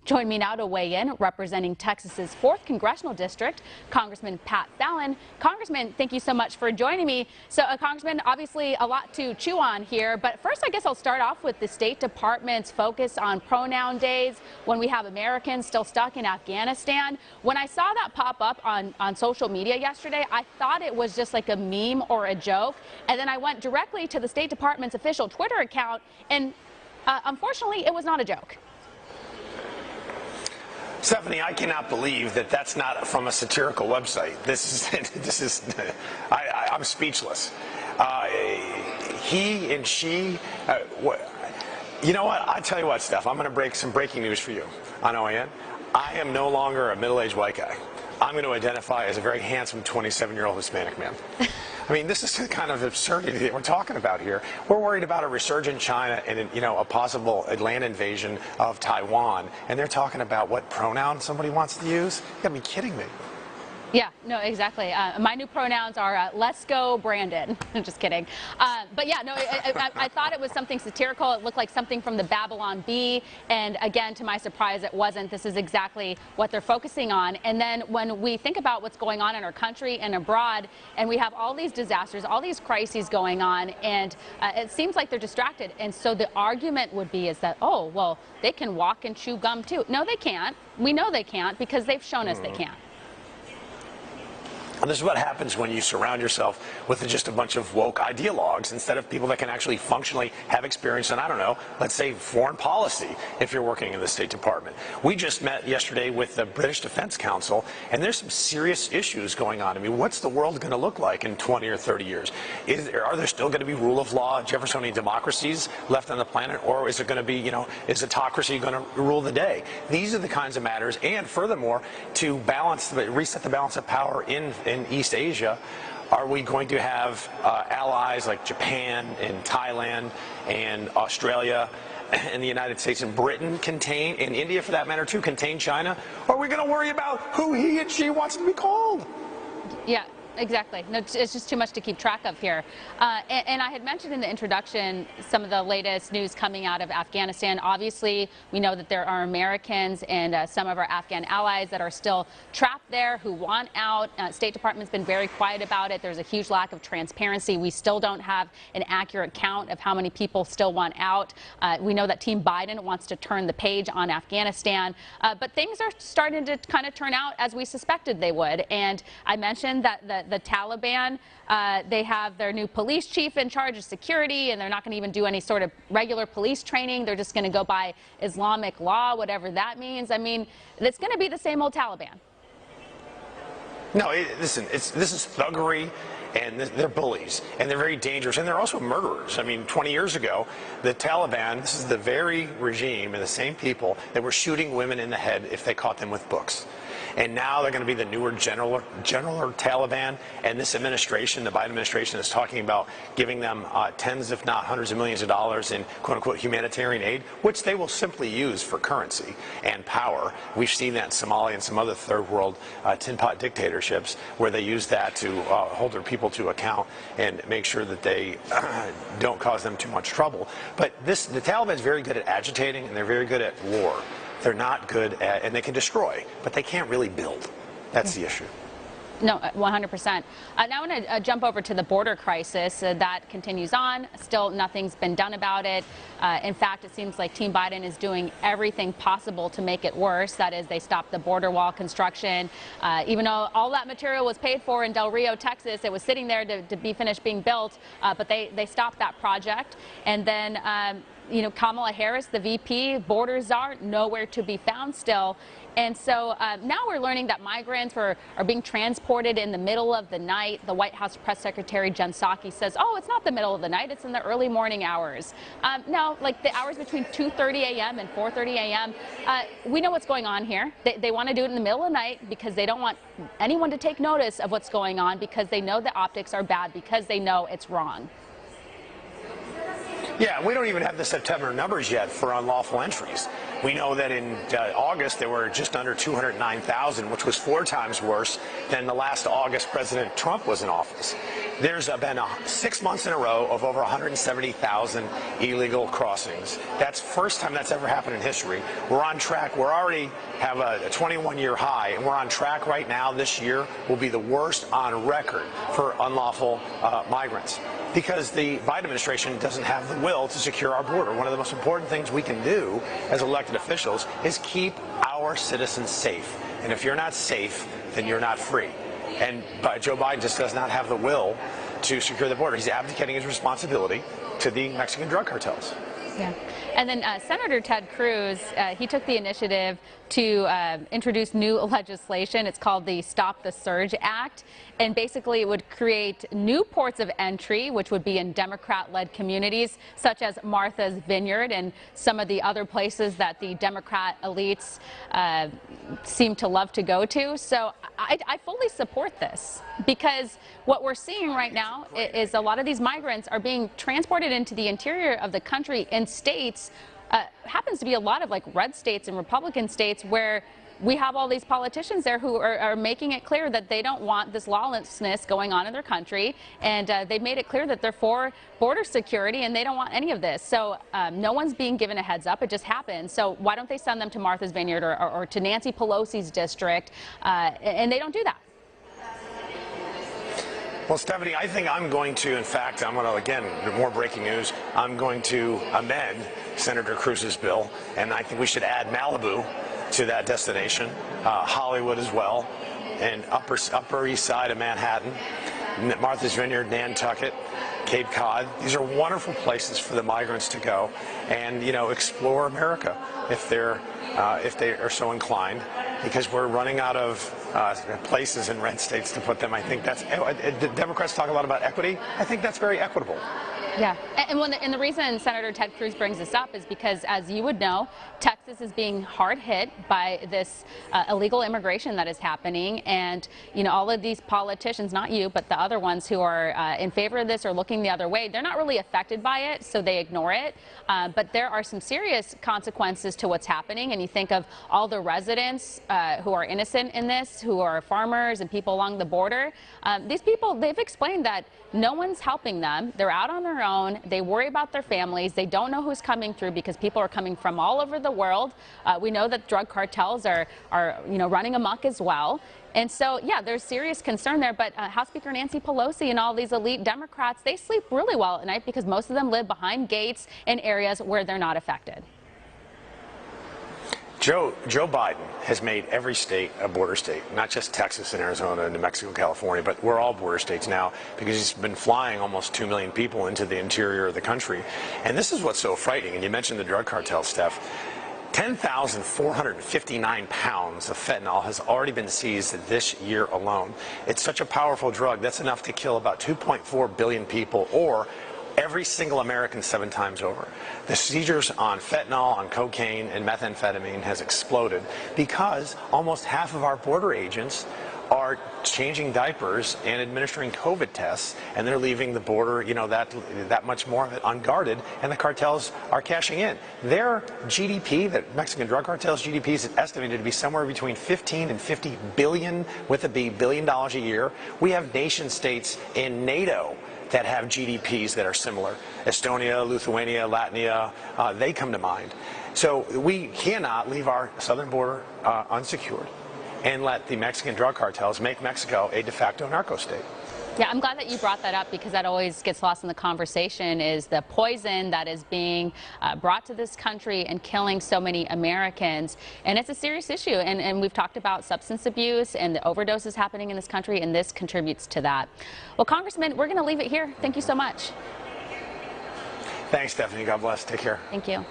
Join me now to weigh in, representing Texas's 4th Congressional District, Congressman Pat Fallon. Congressman, thank you so much for joining me. So, Congressman, obviously a lot to chew on here, but first I guess I'll start off with the State Department's focus on pronoun days when we have Americans still stuck in Afghanistan. When I saw that pop up on social media yesterday, I thought it was just like a meme or a joke, and then I went directly to the State Department's official Twitter account, and unfortunately it was not a joke. Stephanie, I cannot believe that that's not from a satirical website. I'm speechless. He and she, you know what? I tell you what, Steph, I'm going to break some breaking news for you on OAN. I am no longer a middle-aged white guy. I'm going to identify as a very handsome 27-year-old Hispanic man. I mean, this is the kind of absurdity that we're talking about here. We're worried about a resurgent China and, a possible land invasion of Taiwan, and they're talking about what pronoun somebody wants to use? You gotta be kidding me. Yeah, no, exactly. My new pronouns are let's go, Brandon. I'm just kidding. But yeah, no, I thought it was something satirical. It looked like something from the Babylon Bee. And again, to my surprise, it wasn't. This is exactly what they're focusing on. And then when we think about what's going on in our country and abroad, and we have all these disasters, all these crises going on, and it seems like they're distracted. And so the argument would be is that, oh, well, they can walk and chew gum too. No, they can't. We know they can't because they've shown us they can't. And this is what happens when you surround yourself with just a bunch of woke ideologues instead of people that can actually functionally have experience in, I don't know, let's say foreign policy if you're working in the State Department. We just met yesterday with the British Defense Council, and there's some serious issues going on. I mean, what's the world going to look like in 20 or 30 years? Are there still going to be rule of law, Jeffersonian democracies left on the planet, or is it going to be, is autocracy going to rule the day? These are the kinds of matters, and furthermore, to reset the balance of power in East Asia, are we going to have allies like Japan and Thailand and Australia and the United States and Britain contain, and India for that matter too, contain China? Or are we going to worry about who he and she wants to be called? Yeah. Exactly. No, it's just too much to keep track of here. And I had mentioned in the introduction some of the latest news coming out of Afghanistan. Obviously, we know that there are Americans and some of our Afghan allies that are still trapped there who want out. State Department's been very quiet about it. There's a huge lack of transparency. We still don't have an accurate count of how many people still want out. We know that Team Biden wants to turn the page on Afghanistan, but things are starting to kind of turn out as we suspected they would. And I mentioned that the Taliban, they have their new police chief in charge of security, and they're not going to even do any sort of regular police training. They're just going to go by Islamic law, whatever that means. I mean, it's going to be the same old Taliban. No, listen, this is thuggery, and they're bullies, and they're very dangerous, and they're also murderers. I mean, 20 years ago, the Taliban, this is the very regime and the same people that were shooting women in the head if they caught them with books. And now they're going to be the newer general Taliban, and this administration, the Biden administration, is talking about giving them tens, if not hundreds of millions of dollars in quote-unquote humanitarian aid, which they will simply use for currency and power. We've seen that in Somalia and some other third world tin pot dictatorships where they use that to hold their people to account and make sure that they don't cause them too much trouble. But the Taliban is very good at agitating, and they're very good at war. They're not good at, and they can destroy, but they can't really build. That's the issue. No, 100%. Now I want to jump over to the border crisis. That continues on. Still, nothing's been done about it. In fact, it seems like Team Biden is doing everything possible to make it worse. That is, they stopped the border wall construction. Even though all that material was paid for in Del Rio, Texas, it was sitting there to be finished being built, but they stopped that project. And then Kamala Harris, the VP, border czar, nowhere to be found still. And so now we're learning that migrants are being transported in the middle of the night. The White House Press Secretary Jen Psaki says, oh, it's not the middle of the night, it's in the early morning hours. No, like the hours between 2:30 a.m. and 4:30 a.m. We know what's going on here. They want to do it in the middle of the night because they don't want anyone to take notice of what's going on, because they know the optics are bad, because they know it's wrong. Yeah, we don't even have the September numbers yet for unlawful entries. We know that in August there were just under 209,000, which was 4 times worse than the last August President Trump was in office. There's been 6 months in a row of over 170,000 illegal crossings. That's the first time that's ever happened in history. We're on track. We're already have a 21-year high, and we're on track right now. This year will be the worst on record for unlawful migrants, because the Biden administration doesn't have the will to secure our border. One of the most important things we can do as elected officials is keep our citizens safe. And if you're not safe, then you're not free. And Joe Biden just does not have the will to secure the border. He's abdicating his responsibility to the Mexican drug cartels. Yeah. And then Senator Ted Cruz, he took the initiative to introduce new legislation. It's called the Stop the Surge Act. And basically it would create new ports of entry, which would be in Democrat-led communities, such as Martha's Vineyard and some of the other places that the Democrat elites seem to love to go to. So I fully support this, because what we're seeing right now is a lot of these migrants are being transported into the interior of the country in states, happens to be a lot of like red states and Republican states, where we have all these politicians there who are making it clear that they don't want this lawlessness going on in their country, and they've made it clear that they're for border security and they don't want any of this. So no one's being given a heads up. It just happens. So why don't they send them to Martha's Vineyard or to Nancy Pelosi's district? And they don't do that. Well, Stephanie, I think I'm going to, in fact, I'm going to, again, more breaking news, I'm going to amend Senator Cruz's bill, and I think we should add Malibu to that destination, Hollywood as well, and Upper East Side of Manhattan, Martha's Vineyard, Nantucket, Cape Cod. These are wonderful places for the migrants to go and, you know, explore America if they are so inclined, because we're running out of places in red states to put them. I think that's, the Democrats talk a lot about equity. I think that's very equitable. Yeah, and the reason Senator Ted Cruz brings this up is because, as you would know, Texas is being hard hit by this illegal immigration that is happening, and you know, all of these politicians, not you, but the other ones who are in favor of this or looking the other way, they're not really affected by it, so they ignore it. But there are some serious consequences to what's happening, and you think of all the residents who are innocent in this, who are farmers and people along the border. These people, they've explained that no one's helping them. They're out on their own. They worry about their families. They don't know who's coming through because people are coming from all over the world. We know that drug cartels are running amok as well. And so, yeah, there's serious concern there. But House Speaker Nancy Pelosi and all these elite Democrats, they sleep really well at night because most of them live behind gates in areas where they're not affected. Joe Biden has made every state a border state, not just Texas and Arizona and New Mexico, California, but we're all border states now because he's been flying almost 2 million people into the interior of the country. And this is what's so frightening. And you mentioned the drug cartel, Steph. 10,459 pounds of fentanyl has already been seized this year alone. It's such a powerful drug. That's enough to kill about 2.4 billion people, or every single American 7 times over. The seizures on fentanyl, on cocaine, and methamphetamine has exploded because almost half of our border agents are changing diapers and administering COVID tests, and they're leaving the border, you know, that much more of it unguarded, and the cartels are cashing in. Their GDP, the Mexican drug cartel's GDP, is estimated to be somewhere between 15 and 50 billion, with a B, $billion a year. We have nation states in NATO that have GDPs that are similar. Estonia, Lithuania, Latvia, they come to mind. So we cannot leave our southern border unsecured and let the Mexican drug cartels make Mexico a de facto narco state. Yeah, I'm glad that you brought that up, because that always gets lost in the conversation, is the poison that is being brought to this country and killing so many Americans. And it's a serious issue. And we've talked about substance abuse and the overdoses happening in this country, and this contributes to that. Well, Congressman, we're going to leave it here. Thank you so much. Thanks, Stephanie. God bless. Take care. Thank you.